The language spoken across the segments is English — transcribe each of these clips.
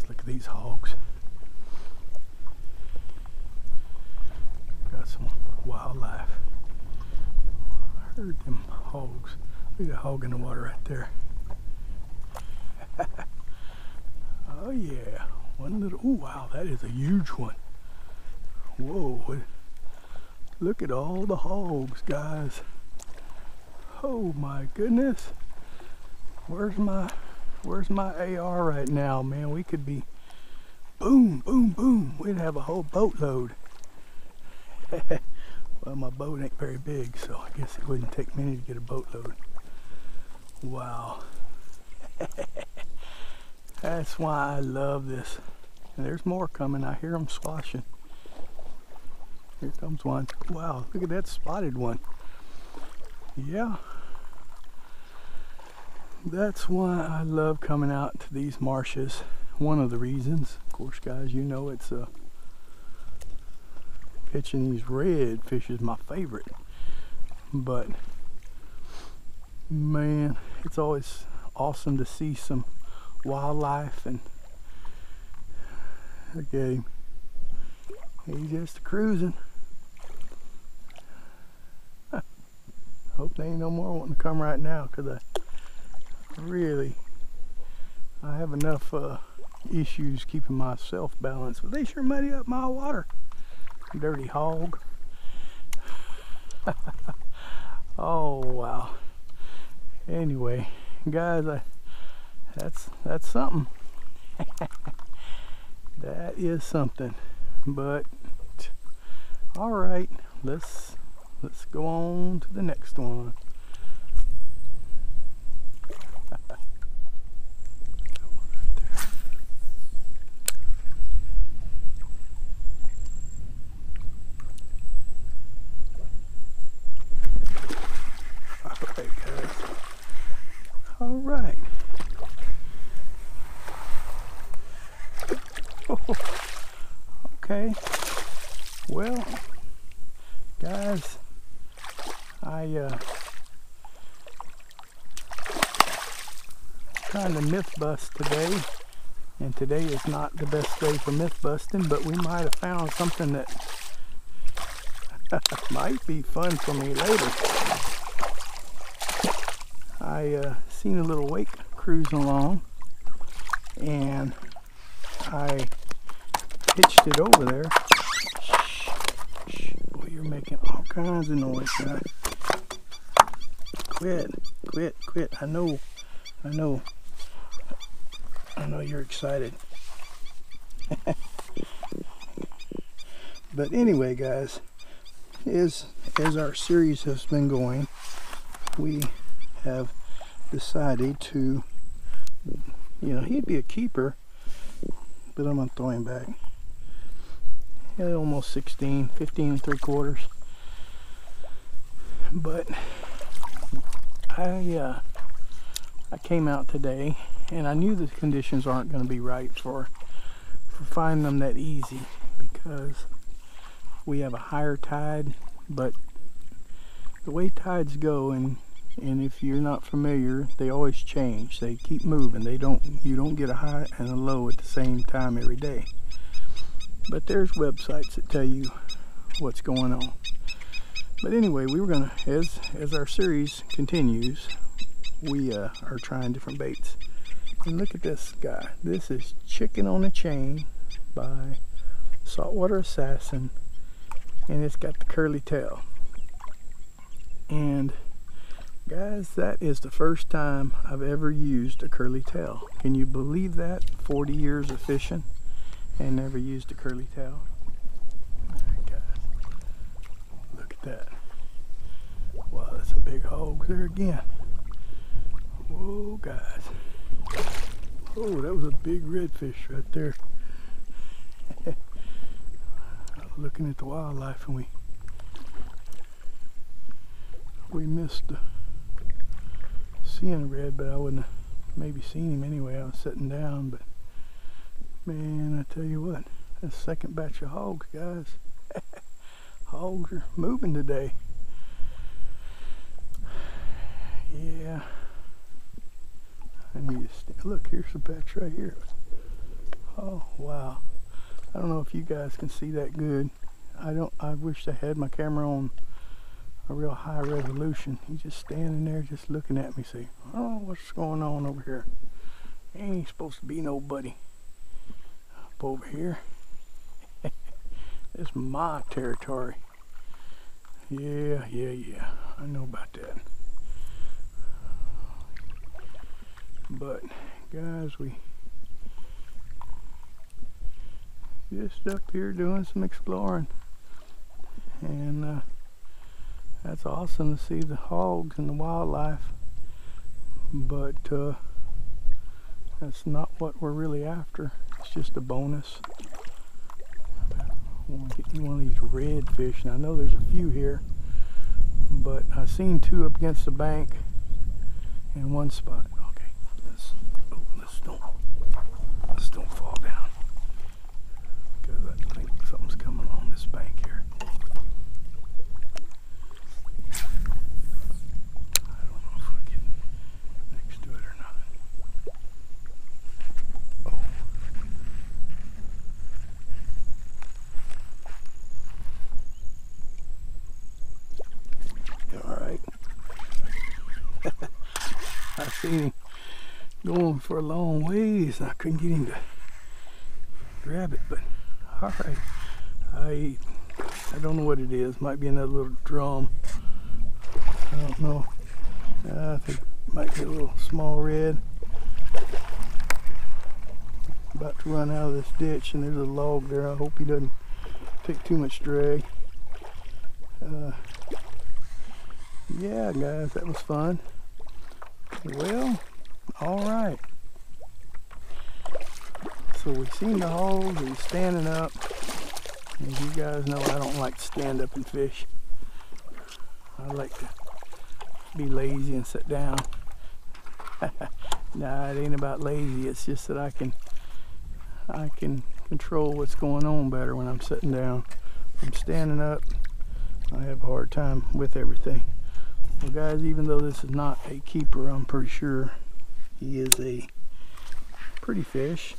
look at these hogs. Got some wildlife. I heard them hogs. Look at a hog in the water right there. Oh yeah, one little, oh wow, that is a huge one. Whoa, look at all the hogs, guys. Oh my goodness. Where's my AR right now, man? We could be boom, boom, boom. We'd have a whole boatload. Well, my boat ain't very big, so I guess it wouldn't take many to get a boatload. Wow. That's why I love this. And there's more coming. I hear them sloshing. Here comes one. Wow, look at that spotted one. Yeah. That's why I love coming out to these marshes. One of the reasons. Of course, guys, you know it's catching these redfish is my favorite. But man, it's always awesome to see some wildlife. And look at him. He's just cruising. Hope there ain't no more wanting to come right now, because I have enough issues keeping myself balanced, but they sure muddy up my water. Dirty hog. Oh wow. Anyway, guys, that's something. That is something. But all right, let's go on to the next one. All right. Okay. Well, guys, trying to myth bust today, and today is not the best day for myth busting, but we might have found something that might be fun for me later. I seen a little wake cruising along, and I hitched it over there. Shh, boy, you're making all kinds of noise, guys. Quit. I know you're excited. But anyway, guys, as our series has been going, we have decided to, he'd be a keeper, but I'm gonna throw him back. Yeah, almost 16, 15 3/4. But I came out today, and I knew the conditions aren't going to be right for finding them that easy, because we have a higher tide. But the way tides go, and if you're not familiar, they always change. They keep moving. You don't get a high and a low at the same time every day. But there's websites that tell you what's going on. But anyway, we were gonna, as our series continues, we are trying different baits. And look at this guy. This is Chicken on a Chain by Saltwater Assassin, and it's got the curly tail. And guys, that is the first time I've ever used a curly tail. Can you believe that? 40 years of fishing and never used a curly tail. Alright, guys, look at that. Wow, that's some big hogs there again. Whoa, guys. Oh, that was a big redfish right there. I was looking at the wildlife, and we missed seeing a red, but I wouldn't have maybe seen him anyway. I was sitting down, but man, I tell you what, that's second batch of hogs, guys. Hogs are moving today. Yeah. I need to look, here's the batch right here. Oh wow, I don't know if you guys can see that good. I wish I had my camera on a real high resolution. He's just standing there just looking at me, say, oh, what's going on over here? Ain't supposed to be nobody up over here. It's my territory. Yeah, I know about that. But guys, we just up here doing some exploring, and that's awesome to see the hogs and the wildlife, but that's not what we're really after. It's just a bonus. I want to get you one of these redfish, and I know there's a few here, but I've seen two up against the bank in one spot. Okay, let's don't fall down, because I think something's coming along this bank here. I don't know if I get next to it or not. Oh. All right. I seen him going for a long ways, and I couldn't get him to grab it, but all right. I don't know what it is. Might be another little drum. I don't know. I think it might be a little small red. About to run out of this ditch, and there's a log there. I hope he doesn't take too much drag. Yeah, guys, that was fun. Well, all right. So we seen the hogs. He's standing up. As you guys know, I don't like to stand up and fish. I like to be lazy and sit down. Nah, it ain't about lazy. It's just that I can control what's going on better when I'm sitting down. When I'm standing up, I have a hard time with everything. Well, guys, even though this is not a keeper, I'm pretty sure he is a pretty fish.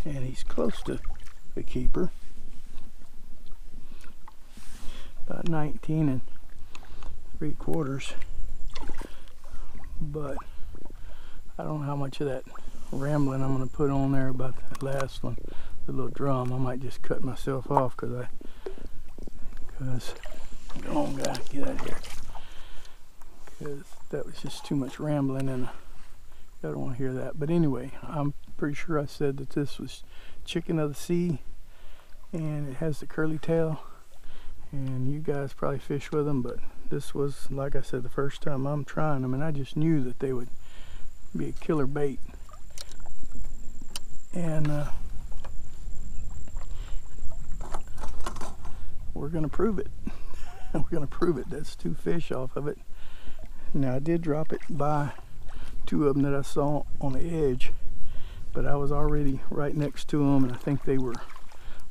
And he's close to the keeper. About 19 3/4. But I don't know how much of that rambling I'm going to put on there about that last one, the little drum. I might just cut myself off because come on, guy, get out of here. Because that was just too much rambling, and I don't want to hear that. But anyway, I'm pretty sure I said that this was chicken of the sea, and it has the curly tail, and you guys probably fish with them, but this was, like I said, the first time I'm trying them, and I just knew that they would be a killer bait. And we're gonna prove it. We're gonna prove it. That's 2 fish off of it. Now, I did drop it by 2 of them that I saw on the edge, but I was already right next to them, and I think they were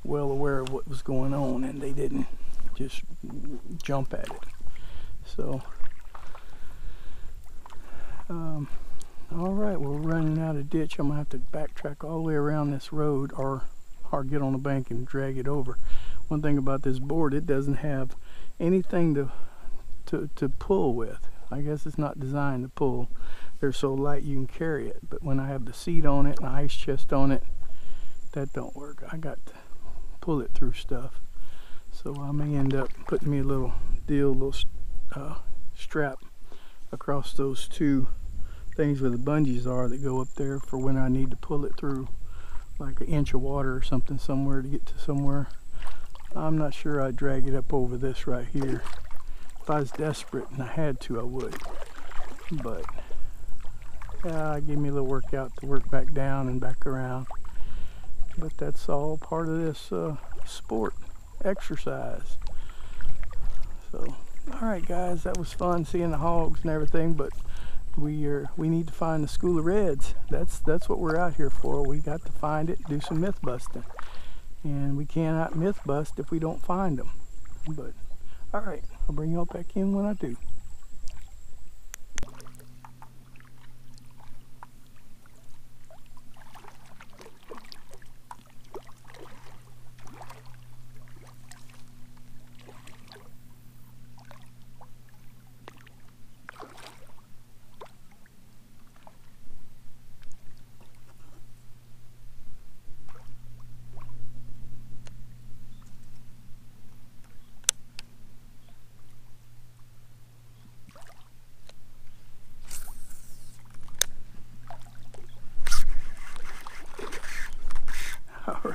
well aware of what was going on, and they didn't just jump at it. So all right, we're running out of ditch. I'm gonna have to backtrack all the way around this road, or get on the bank and drag it over. One thing about this board, it doesn't have anything to pull with. I guess it's not designed to pull. They're so light you can carry it, but when I have the seat on it and the ice chest on it, that don't work. I got to pull it through stuff. So I may end up putting me a little strap across those 2 things where the bungees are that go up there for when I need to pull it through like 1 inch of water or something somewhere to get to somewhere. I'm not sure I'd drag it up over this right here. If I was desperate and I had to, I would. But give me a little workout to work back down and back around. But that's all part of this sport exercise. So, all right, guys, that was fun seeing the hogs and everything. But we need to find the school of reds. That's what we're out here for. We got to find it, do some myth busting, and we cannot myth bust if we don't find them. But all right, I'll bring y'all back in when I do.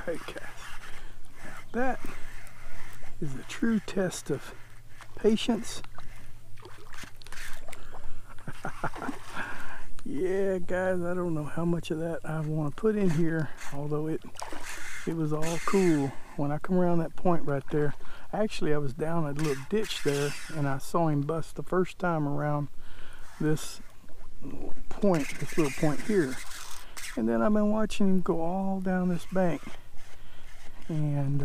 Alright guys, now that is a true test of patience. Yeah guys, I don't know how much of that I want to put in here, although it was all cool. When I come around that point right there, actually I was down a little ditch there and I saw him bust the first time around this point, this little point here. And then I've been watching him go all down this bank. And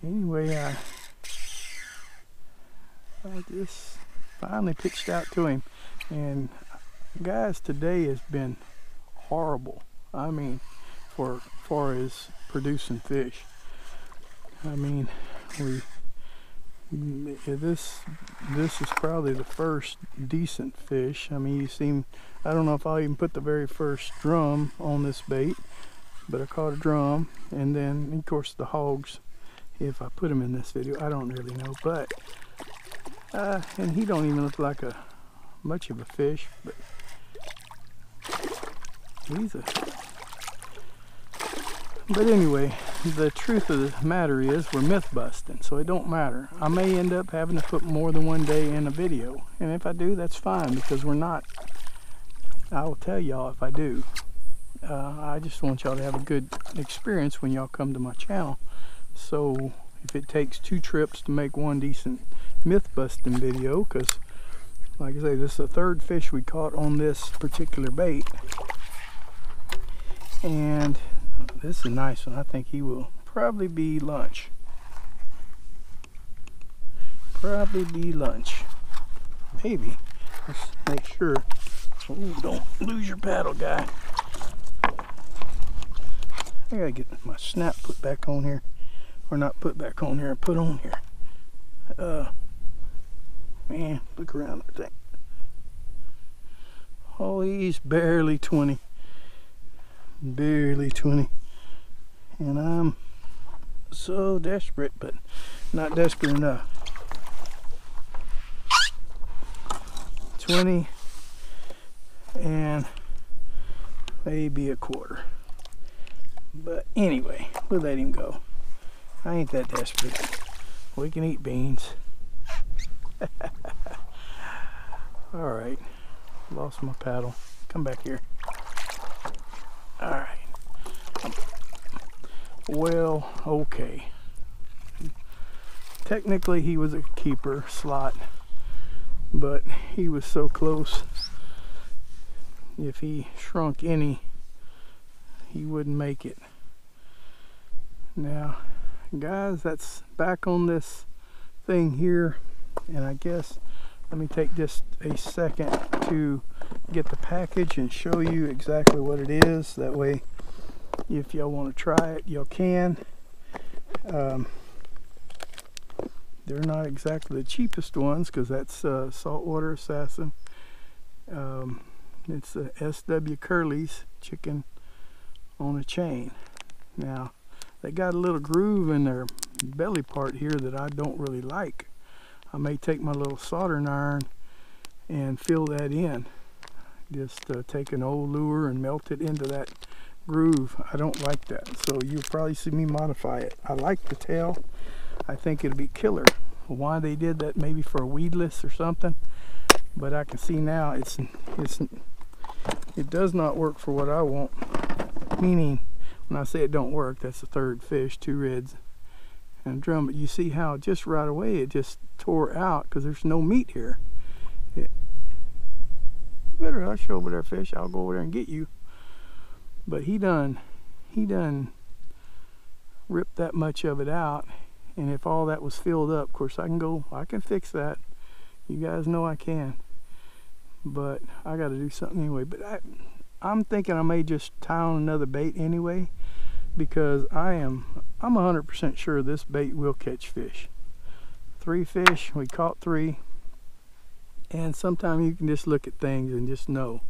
anyway, I just finally pitched out to him. And guys, today has been horrible. I mean, for far as producing fish. I mean, this is probably the first decent fish. I mean, I don't know if I'll even put the very first drum on this bait, but I caught a drum, and then of course the hogs, if I put them in this video, I don't really know, but and he don't even look like much of a fish, but but anyway, the truth of the matter is we're myth busting, so it don't matter. I may end up having to put more than one day in a video, and if I do, that's fine, because we're not. I will tell y'all if I do. I just want y'all to have a good experience when y'all come to my channel. So if it takes 2 trips to make one decent myth busting video, because like I say, this is the 3rd fish we caught on this particular bait, and this is a nice one. I think he will probably be lunch. Probably be lunch. Maybe. Let's make sure. Oh, don't lose your paddle, guy. I gotta get my snap put back on here. Or not put back on here, put on here. Man, look around that thing. Oh, he's barely 20. Barely 20. And I'm so desperate, but not desperate enough. 20 and maybe a quarter. But anyway, we'll let him go. I ain't that desperate. We can eat beans. Alright, lost my paddle. Come back here. Alright. Well, okay. Technically he was a keeper slot, but he was so close. If he shrunk any, he wouldn't make it. Now, guys, that's back on this thing here, and I guess let me take just a second to get the package and show you exactly what it is. That way, if y'all want to try it, y'all can. They're not exactly the cheapest ones, because that's Saltwater Assassin. It's a SW Curly's chicken on a chain. Now, they got a little groove in their belly part here that I don't really like. I may take my little soldering iron and fill that in. Just take an old lure and melt it into that groove. I don't like that, so you'll probably see me modify it. I like the tail. I think it'll be killer. Why they did that, maybe for a weedless or something, but I can see now it does not work for what I want. Meaning, when I say it don't work, that's the 3rd fish, 2 reds and a drum. But you see how just right away it just tore out because there's no meat here. Better hush over there, fish. I'll go over there and get you. But he done ripped that much of it out, and if all that was filled up, of course I can fix that. You guys know I can. But I got to do something anyway. But I'm thinking I may just tie on another bait anyway, because I'm 100% sure this bait will catch fish. 3 fish, we caught 3, and sometimes you can just look at things and just know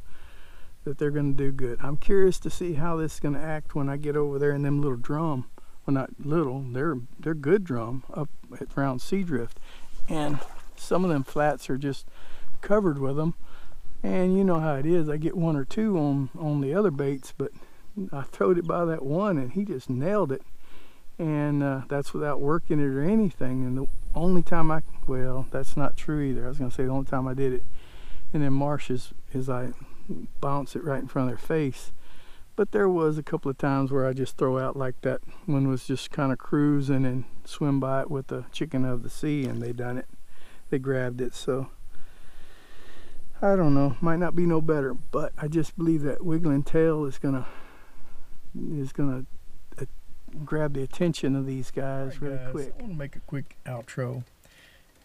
that they're going to do good. I'm curious to see how this is going to act when I get over there in them little drum. Well, not little, they're good drum up at around Seadrift, and some of them flats are just covered with them. And you know how it is. I get 1 or 2 on the other baits, but I throwed it by that one and he just nailed it. And that's without working it or anything. And the only time well, that's not true either. I was going to say the only time I did it in them marshes is I bounce it right in front of their face. But there was a couple of times where I just throw out like that one was just kind of cruising and swim by it with the chicken of the sea, and they done it. They grabbed it. So I don't know, might not be no better, but I just believe that wiggling tail is gonna grab the attention of these guys really quick. I want to make a quick outro.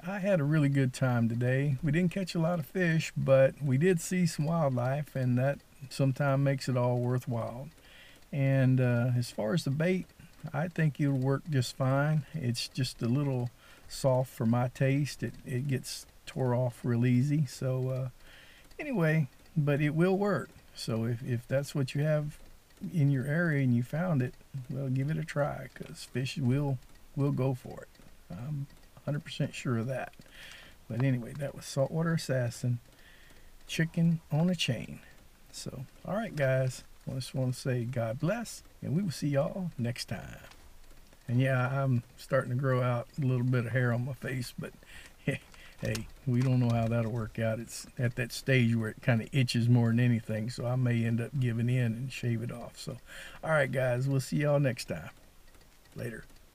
I had a really good time today. We didn't catch a lot of fish, but we did see some wildlife, and that sometimes makes it all worthwhile. And as far as the bait, I think it'll work just fine. It's just a little soft for my taste. It gets tore off real easy. So anyway, but it will work. So if that's what you have in your area and you found it, well, give it a try, because fish will go for it. I'm 100% sure of that. But anyway, that was Saltwater Assassin, chicken on a chain. So, all right, guys, I just want to say God bless, and we will see y'all next time. And yeah, I'm starting to grow out a little bit of hair on my face, but hey, we don't know how that'll work out. It's at that stage where it kind of itches more than anything, so I may end up giving in and shave it off. So, all right, guys, we'll see y'all next time. Later.